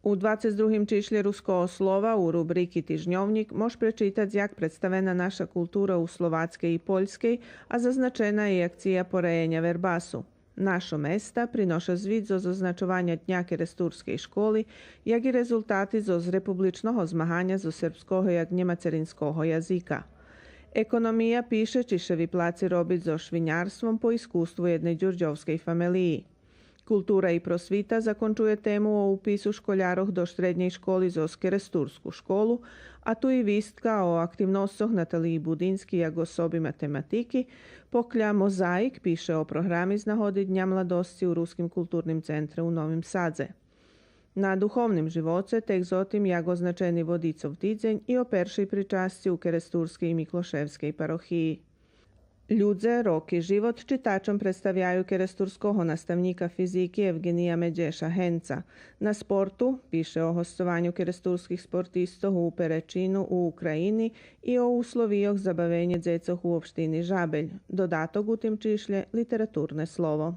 U 22. čišlje ruského slova u rubriki Tižnjovnik mož prečitati jak predstavena naša kultura u Slovatskej i Poljskej, a zaznačena je i akcija porejenja verbasu. Našo mesta prinoša zvid zo zaznačovanja dnja keresturskej školi, jak i rezultati zo z republičnoho zmahanja zo srpskoho jak njemacerinskoho jazika. Ekonomija piše čiševi placi robit zo švinjarstvom po iskustvu jednej đurđovskej familiji. Kultura i prosvita zakončuje temu o upisu školjaroh do srednjej školi zo kerestursku školu, a tu i vistka o aktivnostoh Nataliji Budinski jak osobi matematiki, poklja Mozaik piše o programi znahodi Dnja mladosti u Ruskim kulturnim centre u Novim Sadze. Na duhovnim živoce tek zotim jak označeni Vodicov tidzenj i o peršej pričasti u Keresturskej i Mikloševskej parohiji. Ljudze, rok i život čitačom predstavljaju keresturskoho nastavnika fiziki Evgenija Međeša Henca. Na sportu piše o hostovanju keresturskih sportistov u Perečinu u Ukrajini i o uslovijoh zabavenje dzecoh u opštini Žabelj. Dodatok u tim čišlje literaturne slovo.